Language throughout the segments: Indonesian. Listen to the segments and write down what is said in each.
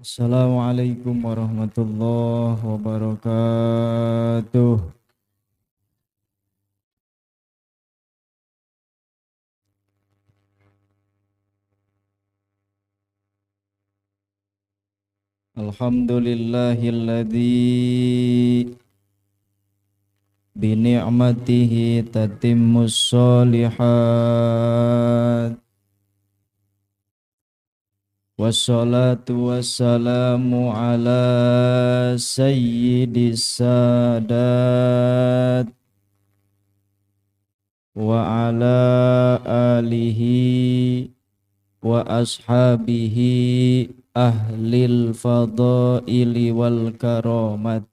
Assalamualaikum warahmatullahi wabarakatuh. Alhamdulillahilladzi bi ni'matihi tatimmus sholihat. Wassalatu wassalamu ala sayyidis sadat wa ala alihi wa ashabihi ahlil fadaili wal karamat.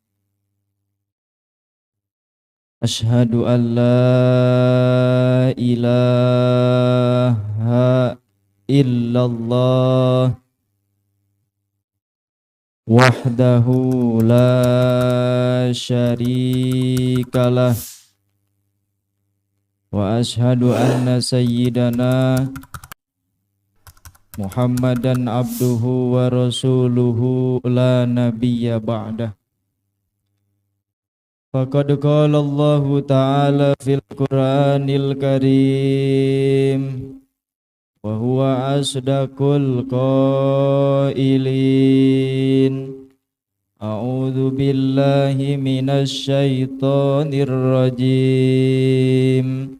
Ashhadu an la ilaha illallah wahdahu la syarikalah wa ashhadu anna sayyidana Muhammadan abduhu wa rasuluhu la nabiyya ba'dah. Faqad qala Allahu ta'ala fil Qur'anil Karim wa huwa asdaqul qailin. A'udzu billahi minasy syaithanir rajim.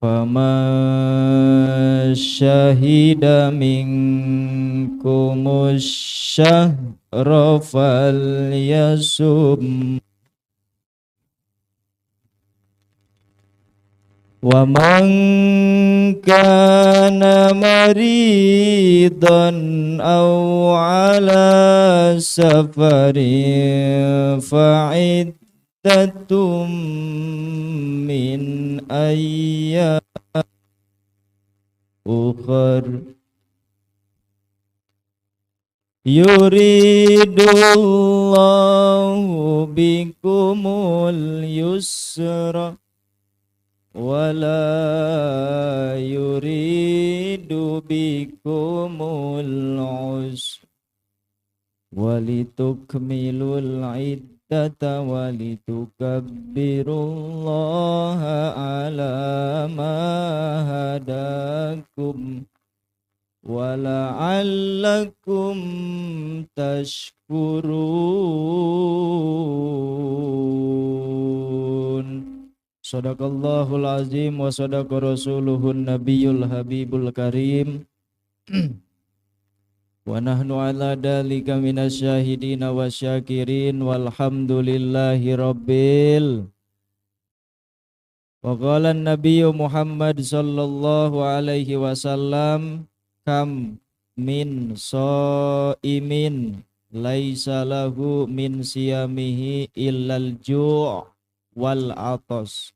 Faman syahida minkumus syahra falyasum wa man kana maridan aw ala safarin fa'iddatum min ayyam ukhar yuridullahu bikumul yusra wala yuridu bikumul usra walitukmilul iddata walitukabbirullaha ala ma hadakum wala'allakum tashkurun. Sadaqallahul azim wa sadaqa rasuluhun nabiyul habibul karim. Wa nahnu ala dalika minasyahidina wasyakirin walhamdulillahi rabbil. Wa qala an-nabiyyu Muhammad sallallahu alaihi wasallam kam min shaimin laisa lahu min siyamihi illal ju' wal atas.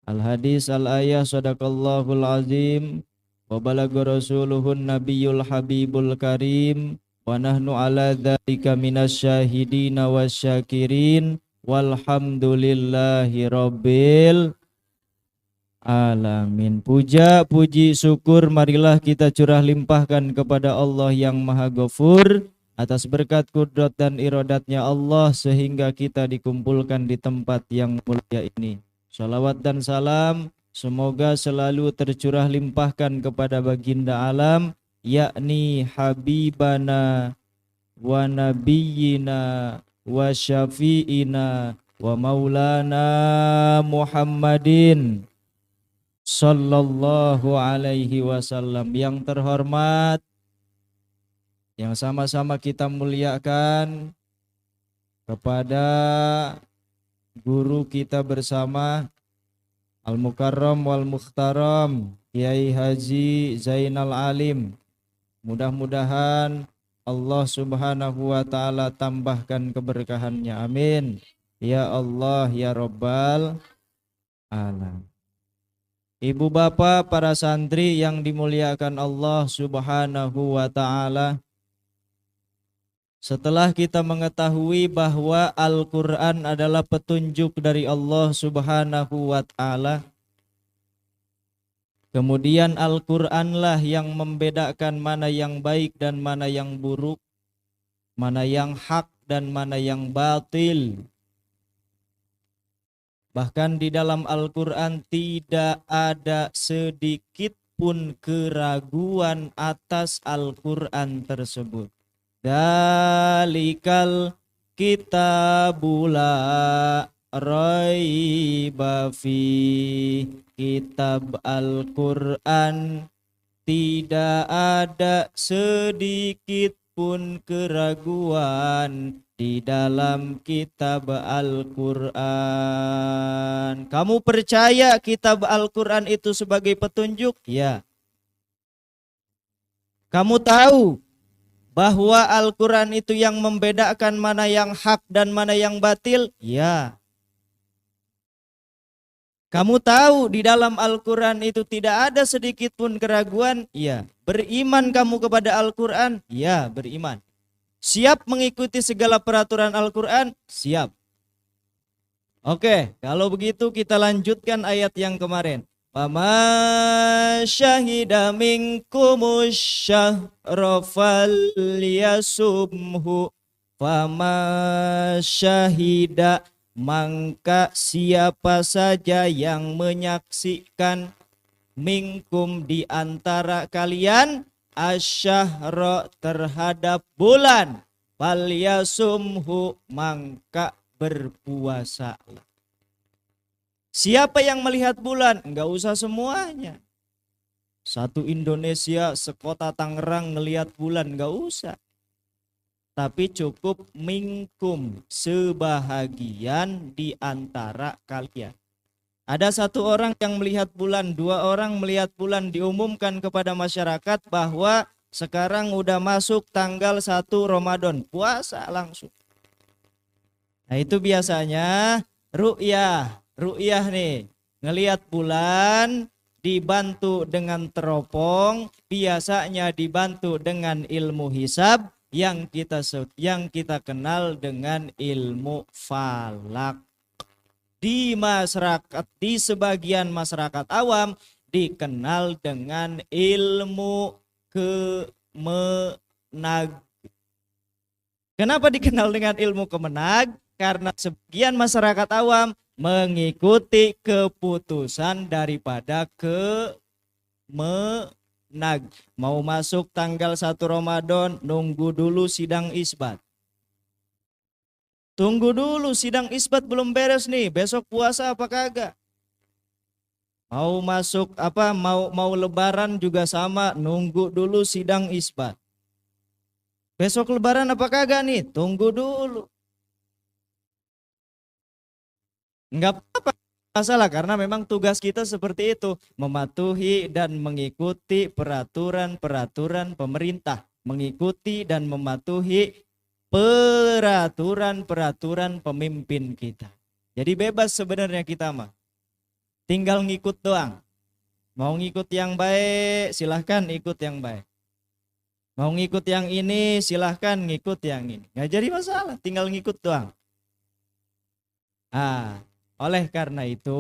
Al-hadis al-ayah sadaqallahul azim wa balagha rasuluhun nabiyul habibul karim wa nahnu ala dzalika minasyahidina wasyakirin walhamdulillahi rabbil alamin. Puja, puji, syukur marilah kita curah limpahkan kepada Allah yang Maha Ghafur atas berkat kudrat dan iradatnya Allah sehingga kita dikumpulkan di tempat yang mulia ini. Salawat dan salam semoga selalu tercurah limpahkan kepada baginda alam, yakni habibana wa nabiyyina wa syafi'ina wa maulana Muhammadin sallallahu alaihi wasallam. Yang terhormat, yang sama-sama kita muliakan, kepada guru kita bersama Al-Mukarram wal Mukhtaram Kiai Haji Zainal Alim. Mudah-mudahan Allah subhanahu wa ta'ala tambahkan keberkahannya, amin ya Allah ya Rabbal alamin. Ibu bapak para santri yang dimuliakan Allah subhanahu wa ta'ala, setelah kita mengetahui bahwa Al-Quran adalah petunjuk dari Allah subhanahu wa ta'ala, Kemudian Al-Qur'anlah yang membedakan mana yang baik dan mana yang buruk, mana yang hak dan mana yang batil. Bahkan di dalam Al-Qur'an tidak ada sedikit pun keraguan atas Al-Qur'an tersebut. Dalikal kitabula raiba fi, kitab Al-Qur'an tidak ada sedikit pun keraguan di dalam kitab Al-Qur'an. Kamu percaya kitab Al-Qur'an itu sebagai petunjuk? Ya. Kamu tahu bahwa Al-Qur'an itu yang membedakan mana yang hak dan mana yang batil? Ya. Kamu tahu di dalam Al-Qur'an itu tidak ada sedikit pun keraguan? Ya. Beriman kamu kepada Al-Qur'an? Ya, beriman. Siap mengikuti segala peraturan Al-Qur'an? Siap. Oke, kalau begitu kita lanjutkan ayat yang kemarin. Fama syahida minkumus syahra falyasumhu. Fama syahida, maka siapa saja yang menyaksikan, minkum di antara kalian, asyahra terhadap bulan, falyasumhu, maka berpuasa. Siapa yang melihat bulan? Enggak usah semuanya. Satu Indonesia, sekota Tangerang ngelihat bulan, enggak usah. Tapi cukup minkum, sebahagian di antara kalian. Ada satu orang yang melihat bulan, dua orang melihat bulan, diumumkan kepada masyarakat bahwa sekarang udah masuk tanggal 1 Ramadan, puasa langsung. Nah itu biasanya ru'yah nih, ngelihat bulan dibantu dengan teropong, biasanya dibantu dengan ilmu hisab yang kita kenal dengan ilmu falak. Di masyarakat, di sebagian masyarakat awam dikenal dengan ilmu kemenag. Kenapa dikenal dengan ilmu kemenag? Karena sebagian masyarakat awam mengikuti keputusan daripada kemenag. Mau masuk tanggal 1 Ramadan, nunggu dulu sidang isbat. Tunggu dulu, sidang isbat belum beres nih, besok puasa apa kagak? Mau masuk mau lebaran juga sama, nunggu dulu sidang isbat. Besok lebaran apa kagak nih? Tunggu dulu. Enggak apa-apa masalah, karena memang tugas kita seperti itu, mematuhi dan mengikuti peraturan-peraturan pemerintah, mengikuti dan mematuhi peraturan-peraturan pemimpin kita. Jadi bebas sebenarnya kita mah. Tinggal ngikut doang. Mau ngikut yang baik, silahkan ikut yang baik. Mau ngikut yang ini, silahkan ngikut yang ini. Nggak jadi masalah, tinggal ngikut doang. Oleh karena itu,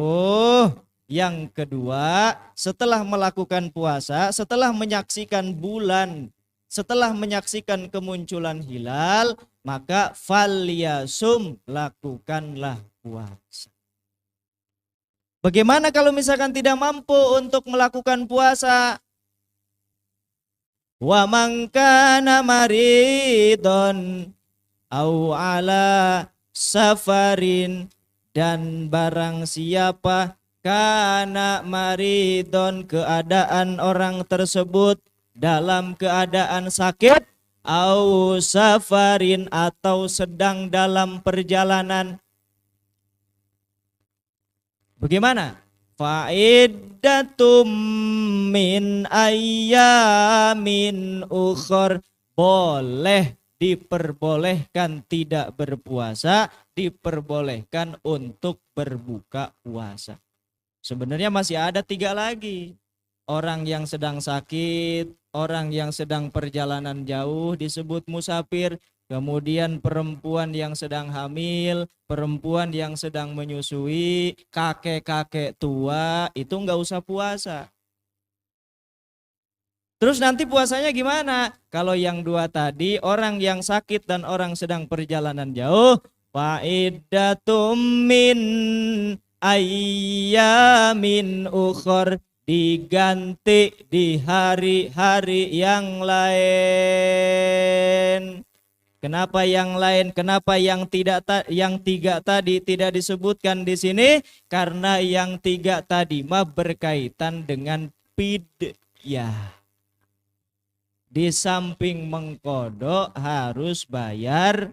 yang kedua, setelah melakukan puasa, setelah menyaksikan bulan, setelah menyaksikan kemunculan hilal, maka falyasum, lakukanlah puasa. Bagaimana kalau misalkan tidak mampu untuk melakukan puasa? Wa man kana maridon au ala safarin, dan barang siapa kana maridon, keadaan orang tersebut dalam keadaan sakit, au safarin, atau sedang dalam perjalanan. Bagaimana? Fa'iddatum min ayyamin ukhor, boleh, diperbolehkan tidak berpuasa, diperbolehkan untuk berbuka puasa. Sebenarnya masih ada 3 lagi. Orang yang sedang sakit, orang yang sedang perjalanan jauh disebut musafir, kemudian perempuan yang sedang hamil, perempuan yang sedang menyusui, kakek-kakek tua, itu enggak usah puasa. Terus nanti puasanya gimana? Kalau yang dua tadi, orang yang sakit dan orang sedang perjalanan jauh, fa'iddatum min ayyamin ukhor, diganti di hari-hari yang lain. Kenapa yang lain? Kenapa yang yang tiga tadi tidak disebutkan di sini? Karena yang tiga tadi mah berkaitan dengan fidyah. Di samping mengkodok harus bayar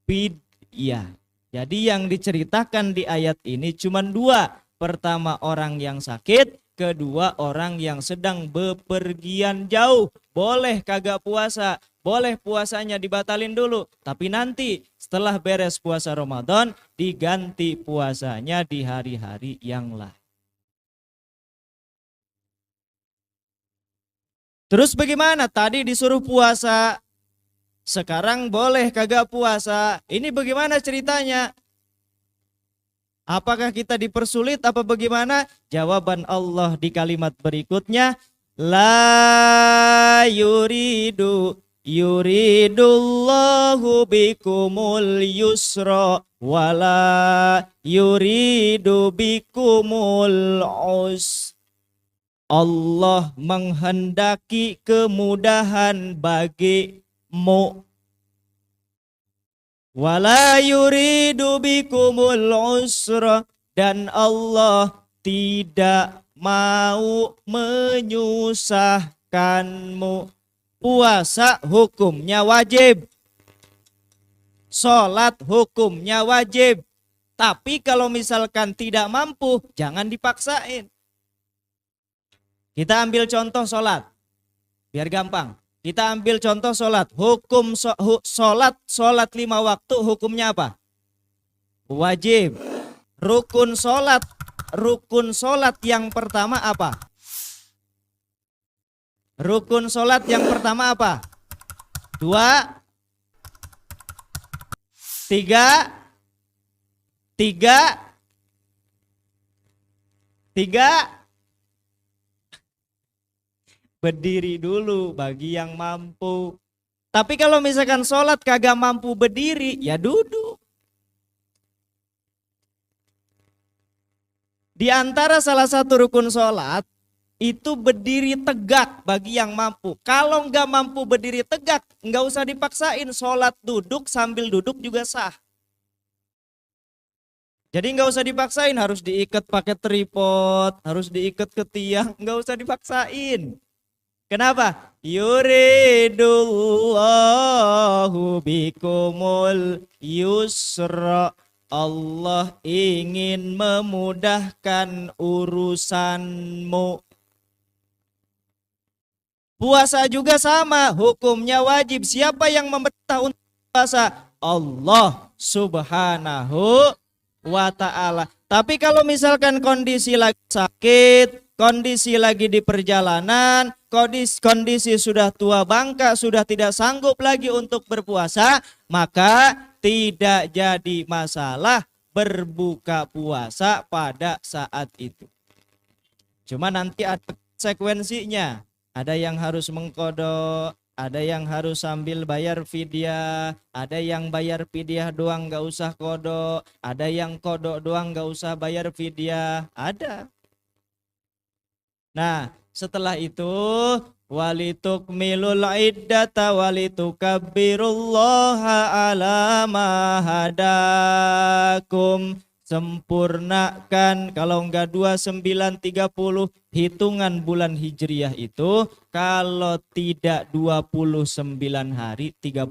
fidyah. Jadi yang diceritakan di ayat ini cuma dua. Pertama orang yang sakit, kedua orang yang sedang bepergian jauh. Boleh kagak puasa, boleh puasanya dibatalin dulu. Tapi nanti setelah beres puasa Ramadan diganti puasanya di hari-hari yang lain. Terus bagaimana? Tadi disuruh puasa, sekarang boleh kagak puasa. Ini bagaimana ceritanya? Apakah kita dipersulit apa bagaimana? Jawaban Allah di kalimat berikutnya, la yuridullahu bikumul yusra wala yuridu bikumul usra. Allah menghendaki kemudahan bagimu. Wala yuridu bikumul usra, dan Allah tidak mau menyusahkanmu. Puasa hukumnya wajib. Sholat hukumnya wajib. Tapi kalau misalkan tidak mampu, jangan dipaksain. Kita ambil contoh sholat, biar gampang. Kita ambil contoh sholat. Hukum sholat 5 waktu hukumnya apa? Wajib. Rukun sholat yang pertama apa? Rukun sholat yang pertama apa? 2, 3, 3. Berdiri dulu bagi yang mampu. Tapi kalau misalkan sholat kagak mampu berdiri, ya duduk. Di antara salah satu rukun sholat, itu berdiri tegak bagi yang mampu. Kalau nggak mampu berdiri tegak, nggak usah dipaksain. Sholat duduk sambil duduk juga sah. Jadi nggak usah dipaksain, harus diikat pakai tripod, harus diikat ke tiang, nggak usah dipaksain. Kenapa? Yuridullahu bikumul yusra. Allah ingin memudahkan urusanmu. Puasa juga sama, hukumnya wajib. Siapa yang memerintah untuk puasa? Allah Subhanahu wa ta'ala. Tapi kalau misalkan kondisi lagi sakit, kondisi lagi di perjalanan, kondisi sudah tua bangka, sudah tidak sanggup lagi untuk berpuasa, maka tidak jadi masalah berbuka puasa pada saat itu. Cuma nanti ada konsekuensinya. Ada yang harus mengkodok, ada yang harus sambil bayar fidyah, ada yang bayar fidyah doang gak usah kodok, ada yang kodok doang gak usah bayar fidyah, ada. Nah, setelah itu walitukmilul iddata walitukabbirullaha ala ma hadakum. Sempurnakan, kalau enggak 2930 hitungan bulan Hijriah itu, kalau tidak 29 hari 30.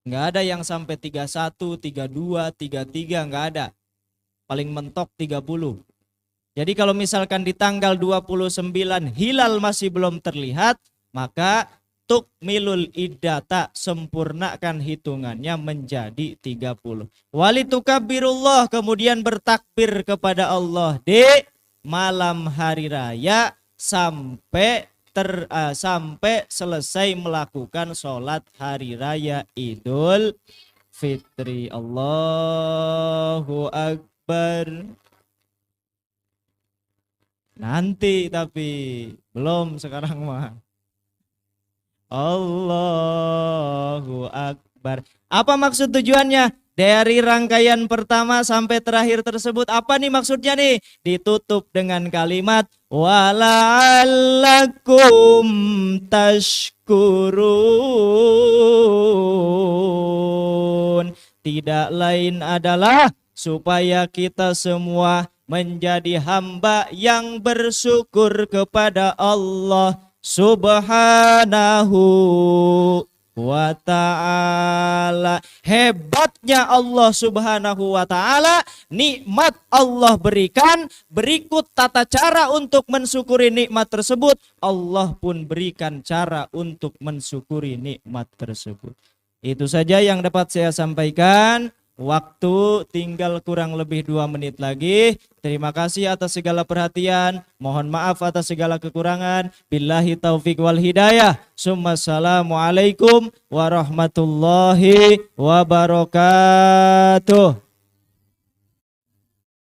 Enggak ada yang sampai 31, 32, 33, enggak ada. Paling mentok 30. Jadi kalau misalkan di tanggal 29 hilal masih belum terlihat, maka tukmilul iddata, sempurnakan hitungannya menjadi 30. Walitukabbirullah, kemudian bertakbir kepada Allah di malam hari raya sampai selesai melakukan sholat hari raya Idul Fitri. Allahu Akbar. Nanti tapi belum sekarang mah. Allahu Akbar. Apa maksud tujuannya? Dari rangkaian pertama sampai terakhir tersebut, apa nih maksudnya nih? Ditutup dengan kalimat wala'allakum tashkurun. Tidak lain adalah supaya kita semua menjadi hamba yang bersyukur kepada Allah Subhanahu wa ta'ala. Hebatnya Allah Subhanahu wa ta'ala, nikmat Allah berikan, berikut tata cara untuk mensyukuri nikmat tersebut. Allah pun berikan cara untuk mensyukuri nikmat tersebut. Itu saja yang dapat saya sampaikan. Waktu tinggal kurang lebih 2 menit lagi. Terima kasih atas segala perhatian. Mohon maaf atas segala kekurangan. Billahi taufik wal hidayah. Assalamualaikum warahmatullahi wabarakatuh.